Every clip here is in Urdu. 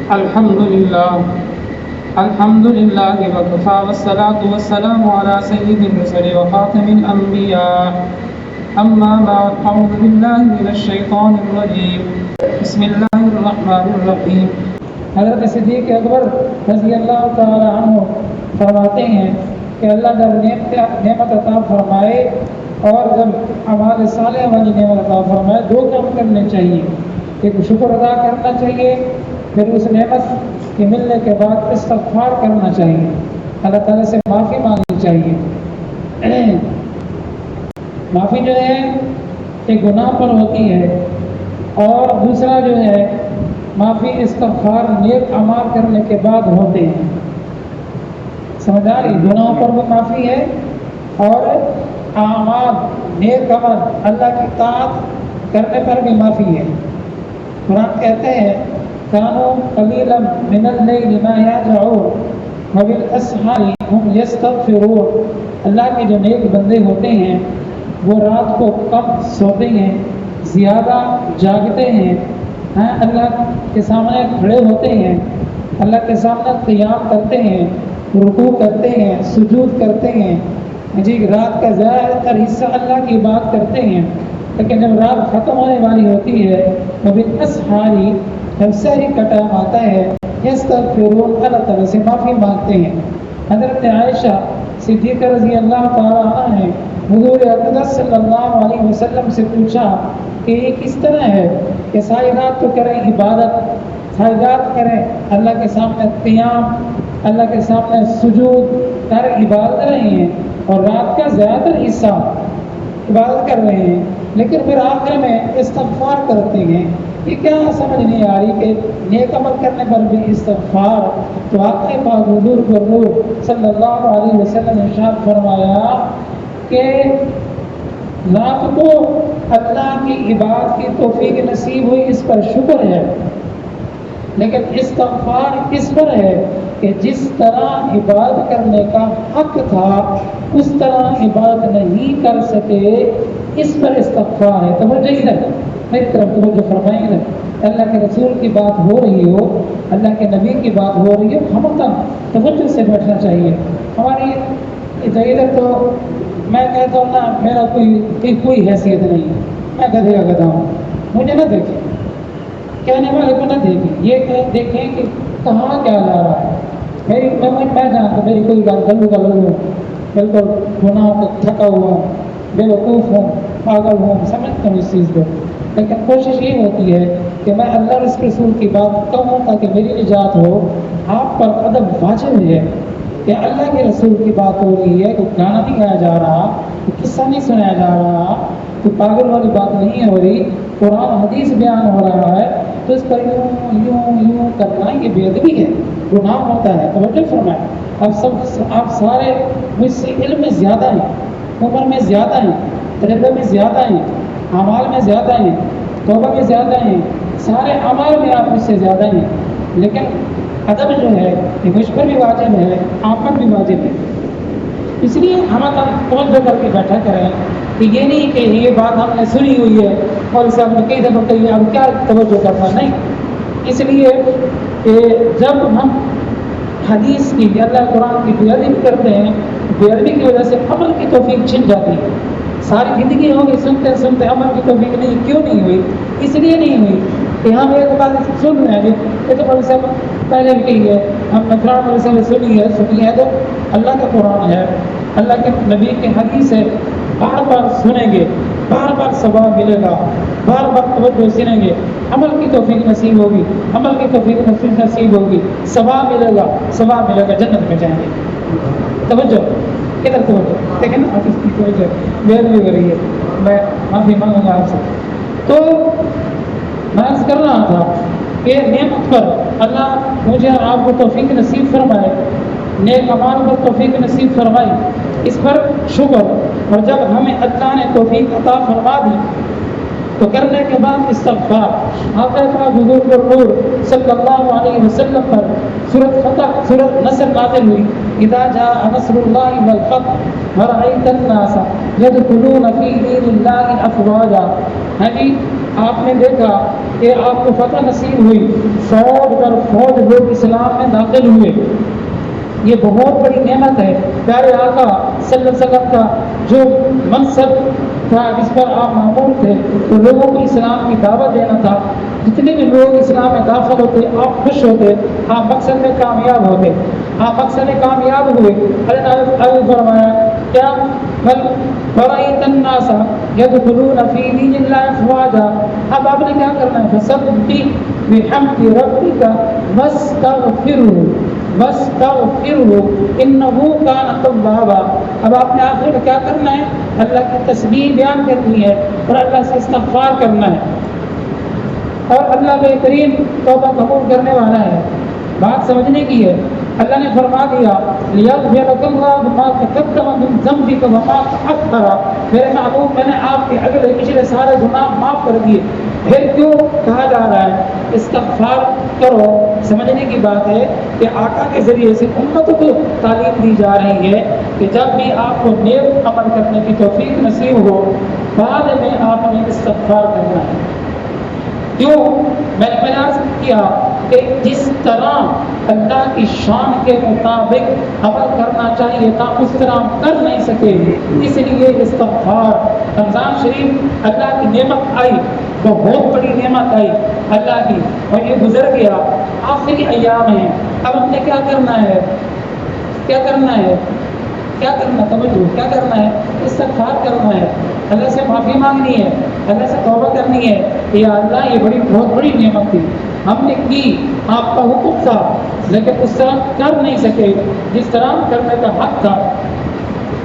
الحمد لله وكفى والصلاة والسلام على سيد الرسل وخاتم الأنبياء أما بعد أعوذ بالله من الشيطان الرجيم بسم الله الرحمن الرحيم۔ حضرت صدیق اکبر رضی اللہ تعالی عنہ فرماتے ہیں کہ اللہ جب نعمت عطا فرمائے اور جب اعمال صالح والی نعمت عطا فرمائے دو کام کرنے چاہیے، ایک شکر ادا کرنا چاہیے، پھر اس نعمت کے ملنے کے بعد استغفار کرنا چاہیے، اللہ تعالیٰ سے معافی مانگنی چاہیے۔ معافی جو ہے ایک گناہ پر ہوتی ہے، اور دوسرا جو ہے معافی استغفار نیک اعمال کرنے کے بعد ہوتے ہیں۔ سمجھداری گناہوں پر بھی معافی ہے اور اعمال نیک عمل اللہ کی اطاعت کرنے پر بھی معافی ہے۔ قرآن کہتے ہیں کانوا قلیلا من اللیل ما یہجعون وبالاسحار هم یستغفرون۔ اللہ کے جو نیک بندے ہوتے ہیں وہ رات کو کم سوتے ہیں، زیادہ جاگتے ہیں، اللہ کے سامنے کھڑے ہوتے ہیں، اللہ کے سامنے قیام کرتے ہیں، رکوع کرتے ہیں، سجود کرتے ہیں، رات کا زیادہ تر حصہ اللہ کی بات کرتے ہیں۔ لیکن جب رات ختم ہونے والی ہوتی ہے وبالاسحار جب سحری کا ٹائم آتا ہے یستغفرون اللہ تعالیٰ سے معافی مانگتے ہیں۔ حضرت عائشہ صدیقہ رضی اللہ تعالیٰ عنہ نے حضور اقدس صلی اللہ علیہ وسلم سے پوچھا کہ یہ کس طرح ہے کہ ساری رات تو کریں عبادت، ساری رات کریں اللہ کے سامنے قیام، اللہ کے سامنے سجود کر عبادت رہے ہیں اور رات کا زیادہ تر حصہ عبادت کر رہے ہیں، لیکن پھر آخر میں استغفار کرتے ہیں۔ یہ کیا سمجھ نہیں آ رہی کہ نیک عمل کرنے پر بھی استغفار؟ تو آقا پاک حضور نور صلی اللہ علیہ وسلم نے ارشاد فرمایا کہ رات کو اللہ کی عبادت کی توفیق نصیب ہوئی اس پر شکر ہے، لیکن استغفار اس پر ہے کہ جس طرح عبادت کرنے کا حق تھا اس طرح عبادت نہیں کر سکے، اس پر استغفار ہے۔ توجہ ادھر میری طرف توجہ فرمائیں ادھر۔ اللہ کے رسول کی بات ہو رہی ہو، اللہ کے نبی کی بات ہو رہی ہے، ہم تک توجہ سے بیٹھنا چاہیے۔ ہماری ادھر تو میں کہتا ہوں نا میرا کوئی حیثیت نہیں ہے، میں گدھے کا گدھا ہوں، مجھے نہ دیکھیں، کہنے والے کو نہ دیکھیں، یہ دیکھیں کہ کہاں کیا جا رہا ہے۔ میں جانتا میری کوئی بات گلو ہوں، بالکل گناہ کو تھکا ہوا ہوں، بے وقوف ہوں، پاگل ہوں، سمجھتا ہوں اس چیز کو، لیکن کوشش یہ ہوتی ہے کہ میں اللہ اور اس کے رسول کی بات کہوں تاکہ میری نجات ہو۔ آپ پر ادب واجب ہے کہ اللہ کے رسول کی بات ہو رہی ہے، کوئی گانا نہیں گایا جا رہا، کوئی قصہ نہیں سنایا جا رہا، کوئی پاگل والی بات نہیں ہو رہی، قرآن حدیث بیان ہو رہا ہے، تو اس پر یوں کرنا یہ بے ادبی ہے، گناہ ہوتا ہے۔ توجہ فرمائیں۔ آپ سارے مجھ سے علم میں زیادہ ہیں، عمر میں زیادہ ہیں، تجربے میں زیادہ ہیں، اعمال میں زیادہ ہیں، توبہ میں زیادہ ہیں، سارے اعمال میں آپ مجھ سے زیادہ ہیں، لیکن ادب جو ہے یہ مجھ پر بھی واجب ہے، آپ پر بھی واجب ہے۔ اس لیے ہم توجہ کر کے بیٹھا کریں کہ یہ نہیں کہ یہ بات ہم نے سنی ہوئی ہے اور اسے ہم نے کئی دفعہ کہی ہے، اب کیا توجہ کرنا نہیں۔ اس لیے کہ جب ہم حدیث کی اللہ قرآن کی بے ادبی کرتے ہیں، بے ادبی کی وجہ سے عمل کی توفیق چھن جاتی ہے۔ ساری زندگی ہوگی سنتے سنتے عمل کی توفیق نہیں، کیوں نہیں ہوئی؟ اس لیے نہیں ہوئی کہ ہم ایک بات سن رہے ہیں، یہ تو بڑے صاحب پہلے بھی کہی ہے، ہم نے قرآن بڑے صاحب سنی ہے تو اللہ کا قرآن ہے، اللہ کے نبی کی حدیث ہے، بار بار سنیں گے، بار بار ثواب ملے گا، بار بار توجہ سنیں گے، عمل کی توفیق نصیب ہوگی، عمل کی توفیق نصیب ہوگی، ثواب ملے گا، جنت میں جائیں گے۔ توجہ کدھر توجہ لیکن آپ اس کی توجہ دیر بھی ہو رہی ہے، میں معافی مانگوں گا آپ سے۔ تو میں عرض کر رہا تھا کہ نعمت پر اللہ مجھے اور آپ کو توفیق نصیب فرمائے، نیک اعمال پر توفیق نصیب فرمائے، اس پر شکر، اور جب ہمیں اللہ نے توفیق عطا فرما دی تو کرنے کے بعد استغفار۔ آقا حضور نور صلی اللہ علیہ وسلم پر سورۃ فتح، سورۃ نصر نازل ہوئی، اذا جاء نصر اللہ والفتح ورأیت الناس يدخلون فی دین اللہ افواجا۔ آپ نے دیکھا کہ آپ کو فتح نصیب ہوئی، فوج در فوج لوگ اسلام میں داخل ہوئے، یہ بہت بڑی نعمت ہے۔ پیارے آقا صلی اللہ علیہ وسلم کا جو منصب تھا جس پر آپ مامور تھے، تو لوگوں کو اسلام کی دعوت دینا تھا۔ جتنے بھی لوگ اسلام میں داخل ہوتے آپ خوش ہوتے، آپ مقصد میں کامیاب ہوتے، آپ مقصد میں کامیاب ہوئے۔ اللہ نے فرمایا کیا بل برأیت الناس یدخلون فی دین اللہ افواجا، اب آپ نے کیا کرنا ہے، فسبح بحمد ربک واستغفرہ انہ کان توابا۔ اب آپ نے آخر میں کیا کرنا ہے، اللہ کی تسبیح بیان کرنی ہے اور اللہ سے استغفار کرنا ہے، اور اللہ بہترین توبہ قبول کرنے والا ہے۔ بات سمجھنے کی ہے۔ اللہ نے فرما دیا لِيَغْفِرَكَ اللَّهُ مَا تَقَدَّمَ مِن ذَنبِكَ وَمَا تَأَخَّرَ، میرے محبوب میں نے آپ کے اگلے پچھلے سارے گناہ معاف کر دیے۔ پھر کیوں کہا جا رہا ہے استغفار کرو؟ سمجھنے کی بات ہے کہ آقا کے ذریعے سے امت کو تعلیم دی جا رہی ہے کہ جب بھی آپ کو نیک عمل کرنے کی توفیق نصیب ہو، بعد میں آپ نے استغفار کرنا ہے۔ کیوں؟ میں نے عرض کیا کہ جس طرح اللہ کی شان کے مطابق عمل کرنا چاہیے تھا اس طرح ہم کر نہیں سکے، اس لیے استغفار۔ رمضان شریف اللہ کی نعمت آئی، بہت بڑی نعمت آئی اللہ کی، اور یہ گزر گیا، آخری ایام ہیں۔ اب ہم نے کیا کرنا ہے، کیا کرنا ہے، کیا کرنا، توجہ، کیا کرنا ہے، استغفار کرنا ہے، اللہ سے معافی مانگنی ہے، اللہ سے توبہ کرنی ہے۔ یا اللہ یہ بہت بڑی نعمت تھی، ہم نے کی، آپ کا حکم تھا، لیکن اس طرح کر نہیں سکے جس طرح کرنے کا حق تھا،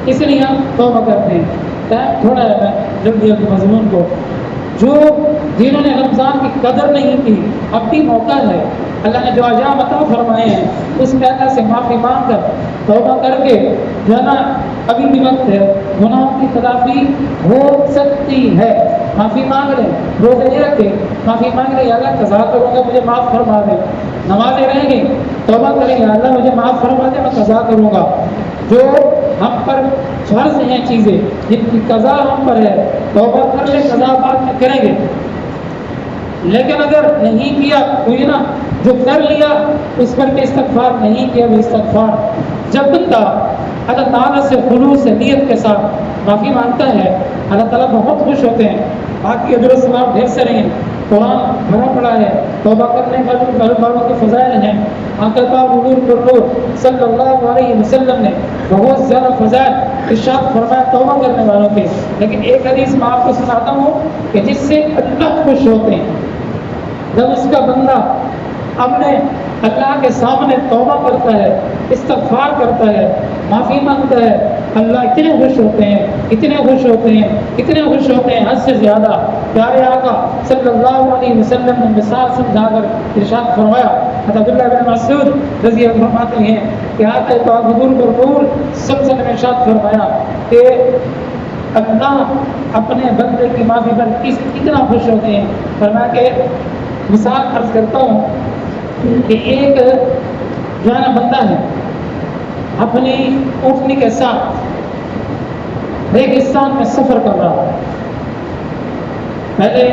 اس لیے ہم توبہ کرتے ہیں۔ ٹائم تھوڑا ہے، میں جلدی مضمون کو، جو جنہوں نے رمضان کی قدر نہیں کی، اب بھی موقع ہے، اللہ نے جو ایام عطا فرمائے ہیں اس میں اللہ سے معافی مانگ کر توبہ کر کے جو ہے نا، ابھی بھی وقت ہے، گناہوں کی تلافی ہو سکتی ہے، معافی مانگ لیں، روزے نہیں رکھے، معافی مانگ لیں، اللہ قضا کروں گا مجھے معاف فرما دے، نمازیں رہیں گی، توبہ کریں گے، اللہ مجھے معاف فرما دے، میں قضا کروں گا۔ جو ہم پر فرض ہیں چیزیں جن کی قضا ہم پر ہے، توبہ کر لیں، قضا بعد میں کریں گے۔ لیکن اگر نہیں کیا کوئی نا، جو کر لیا اس پر بھی استغفار نہیں کیا بھی استغفار۔ جب بندہ اللہ تعالیٰ سے خلوص سے نیت کے ساتھ معافی مانگتا ہے، اللہ تعالیٰ بہت خوش ہوتے ہیں۔ باقی اجر و ثواب ڈھیر سارے ہیں، قرآن بھرا پڑا ہے، توبہ کرنے والوں کے فضائل ہیں۔ آقا پاک حضور پر صلی اللہ علیہ وسلم نے بہت زیادہ فضائل ارشاد فرمایا توبہ کرنے والوں کے، لیکن ایک حدیث میں آپ کو سناتا ہوں کہ جس سے اللہ خوش ہوتے ہیں، جب اس کا بندہ اپنے اللہ کے سامنے توبہ کرتا ہے، استغفار کرتا ہے، معافی مانگتا ہے، اللہ اتنے خوش ہوتے ہیں، اتنے خوش ہوتے ہیں، اتنے خوش ہوتے ہیں، حد سے زیادہ۔ پیارے آقا صلی اللہ علیہ وسلم نے مثال سمجھا کر ارشاد فرمایا، عبداللہ بن مسعود رضی اللہ عنہ فرماتے ہیں کہ آقا پاک حضور پر صلی اللہ علیہ وسلم نے ارشاد فرمایا کہ اللہ اپنے بندے کی معافی پر کتنا خوش ہوتے ہیں۔ فرمایا کہ مثال عرض کرتا ہوں کہ ایک جو ہے نا بندہ ہے، اپنی اونٹنی کے ساتھ ریگستان میں سفر کر رہا ہے۔ پہلے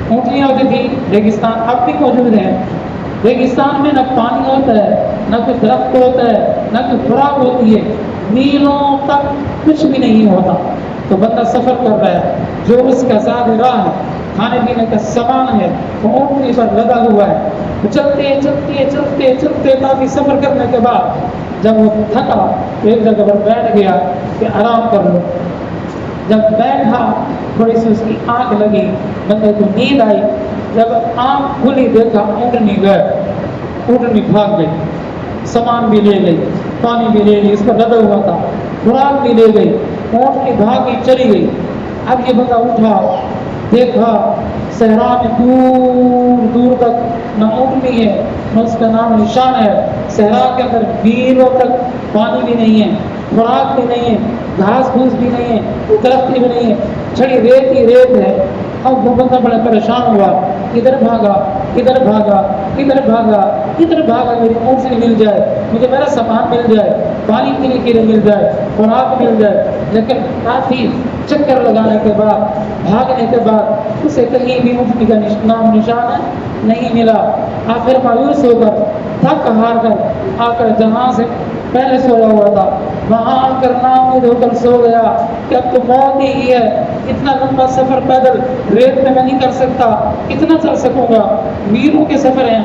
اونٹنیاں ہوتی تھی، ریگستان اب بھی موجود ہیں۔ ریگستان میں نہ پانی ہوتا ہے، نہ کوئی درخت ہوتا ہے، نہ کوئی خوراک ہوتی ہے، میلوں تک کچھ بھی نہیں ہوتا۔ تو بندہ سفر کر رہا ہے، جو اس کا زاد راہ ہے، کھانے پینے کا سامان ہے، وہ اونٹنی پر لدا ہوا ہے۔ چلتے چلتے چلتے چلتے کافی سفر کرنے کے بعد جب وہ تھکا تو ایک جگہ پر بیٹھ گیا کہ آرام کر لو۔ جب بیٹھا تھوڑی سی اس کی آنکھ لگی، بندے کو نیند آئی، جب آنکھ کھلی دیکھا اونٹنی اونٹنی بھاگ گئی، سامان بھی لے گئی، پانی بھی لے لی، اس کا لدا ہوا تھا، خوراک بھی لے گئی، اونٹنی بھاگ کے چلی گئی۔ اب یہ بندہ اٹھا، دیکھا صحرا میں دور دور تک نہ اونٹنی ہے، نہ اس کا نام نشان ہے، صحرا کے اندر میلوں تک پانی بھی نہیں ہے، خوراک بھی نہیں ہے، گھاس پھوس بھی نہیں ہے، درخت بھی نہیں ہے، چھڑی ریت ہی ریت ہے۔ اب وہ بندہ بڑا پریشان ہوا، ادھر بھاگا ادھر بھاگا ادھر بھاگا ادھر بھاگا، میری اونٹنی مل جائے، مجھے میرا سامان مل جائے، پانی پینے کے لیے مل جائے، خوراک مل جائے۔ لیکن کافی چکر لگانے کے بعد بھاگنے کے بعد اسے کہیں بھی مفتی کا نام نشان نہیں ملا. آخر مایوس ہو کر تھک ہار کر آ کر جہاں سے پہلے سویا ہوا تھا وہاں آ کر ناامید ہو کر سو گیا کہ اب تو موت ہی ہے. اتنا لمبا سفر پیدل ریت میں نہیں کر سکتا, کتنا چل سکوں گا, میلوں کے سفر ہیں.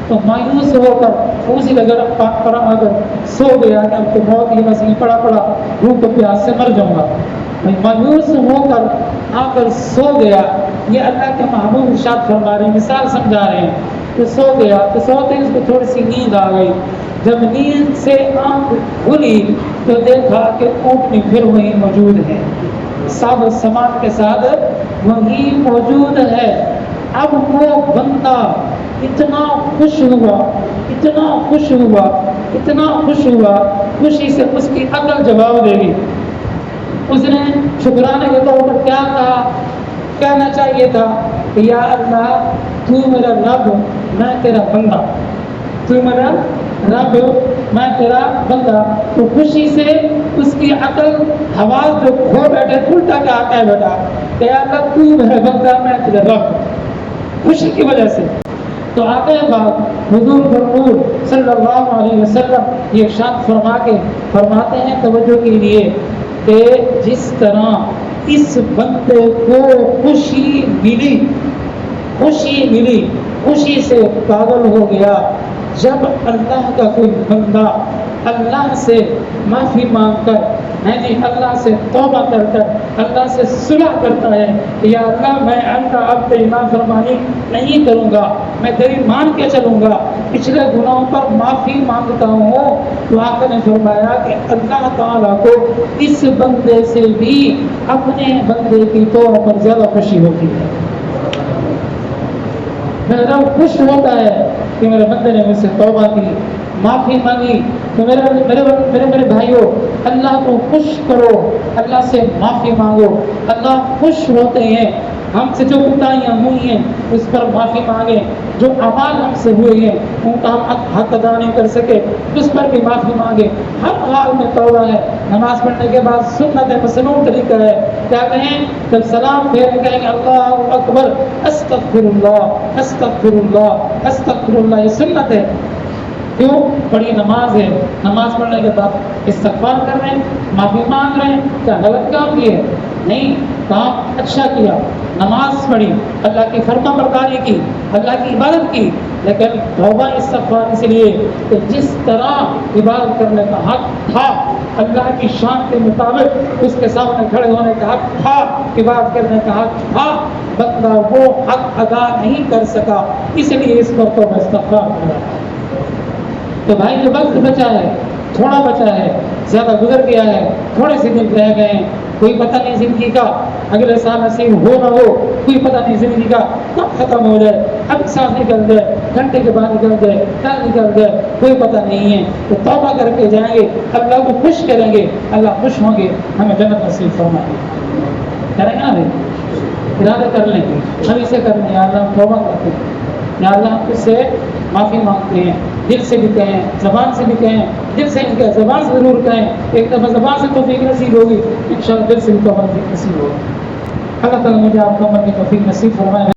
تو مایوس ہو کر اسی جگہ پر آ کر سو گیا کہ اب تو موت ہی بس پڑا بھوک و پیاس سے مر جاؤں گا. مایوس ہو کر آ کر سو گیا. یہ اللہ کے محبوب ارشاد فرما رہے ہیں, مثال سمجھا رہے ہیں. تو سو گیا تو سوتے ہی اس کو تھوڑی سی نیند آ گئی. جب نیند سے آنکھ کھلی تو دیکھا کہ اونٹنی پھر وہی موجود ہے, سب سامان کے ساتھ وہی موجود ہے. اب وہ بندہ اتنا خوش ہوا, اتنا خوش ہوا, اتنا خوش ہوا, خوشی سے اس کی عقل جواب دے گی. اس نے شکرانے کے طور پر کیا کہا, کہنا چاہیے تھا کہ یا اللہ تو میرا رب, میں تیرا بندہ, تو میرا رب, میں تیرا بندہ. تو خوشی سے اس کی عقل حواس جو کھو بیٹھے الٹا کیا آتا ہے بیٹا کہ یا اللہ تو میرا بندہ, میں تیرا رب, خوشی کی وجہ سے. تو آتے ہیں بات حضور فرمود صلی اللہ علیہ وسلم یہ ارشاد فرما کے فرماتے ہیں توجہ کے لیے کہ جس طرح اس بندے کو خوشی ملی, خوشی سے پاگل ہو گیا جب اللہ کا کوئی بندہ اللہ سے معافی مانگ کر اللہ سے توبہ کر کر اللہ سے صلح کرتا ہے کہ یا اللہ میں آئندہ اب تیری نافرمانی نہیں کروں گا, میں تیری مان کے چلوں گا, پچھلے گناہوں پر معافی مانگتا ہوں. تو آقا نے فرمایا کہ اللہ تعالیٰ کو اس بندے سے بھی اپنے بندے کی توبہ پر زیادہ خوشی ہوتی ہے. میرا رب خوش ہوتا ہے کہ میرے بندے نے مجھ سے توبہ کی, معافی مانگی. تو میرے بھائیوں, اللہ کو خوش کرو, اللہ سے معافی مانگو. اللہ خوش ہوتے ہیں ہم سے جو کوتاہیاں ہوئی ہیں اس پر معافی مانگیں, جو اعمال ہم سے ہوئے ہیں ان کا ہم حق ادا نہیں کر سکے اس پر بھی معافی مانگیں. ہر حال میں توبہ ہے. نماز پڑھنے کے بعد سنت مسنون طریقہ ہے, کیا کہیں جب سلام پھیریں کہیں گے اللہ اکبر استغفر اللہ استغفر اللہ استغفر اللہ, یہ سنت ہے. کیوں؟ بڑی نماز ہے, نماز پڑھنے کے بعد استغفار کر رہے ہیں, معافی مانگ رہے ہیں. کیا غلط کام کیے؟ نہیں, کام اچھا کیا, نماز پڑھی, اللہ کی فرما برداری کی, اللہ کی عبادت کی. لیکن توبہ استغفار اس لیے کہ جس طرح عبادت کرنے کا حق تھا, اللہ کی شان کے مطابق اس کے سامنے کھڑے ہونے کا حق تھا, عبادت کرنے کا حق تھا, بندہ وہ حق ادا نہیں کر سکا, اس لیے اس پر توبہ استغفار کر رہا ہے. تو بھائی جو وقت بچا ہے, تھوڑا بچا ہے, زیادہ گزر گیا ہے, تھوڑے سے دن رہ گئے ہیں, کوئی پتہ نہیں زندگی کا اگلے سال نصیب ہو نہ ہو, کوئی پتہ نہیں زندگی کا کب ختم ہو جائے, اب سانس نکل جائے, گھنٹے کے بعد نکل جائے, کل نکل جائے, کوئی پتہ نہیں ہے. تو توبہ کر کے جائیں گے, اللہ کو خوش کریں گے, اللہ خوش ہوں گے, ہمیں جنت نصیب فرمائیں گے. کریں گے نا بھائی, ارادہ کر لیں گے, ہم اسے کر لیں, یا اللہ توبہ کرتے ہیں, یا اللہ ہم اس سے معافی مانگتے ہیں, دل سے بھی کہیں, زبان سے بھی کہیں, دل سے نہیں کہیں, زبان سے ضرور کہیں. ایک دفعہ زبان سے توفیق نصیب ہوگی, انشاءاللہ دل سے بھی توفیق نصیب ہوگی. اللہ تعالیٰ مجھے آپ کو عمل کی توفیق نصیب فرمائے.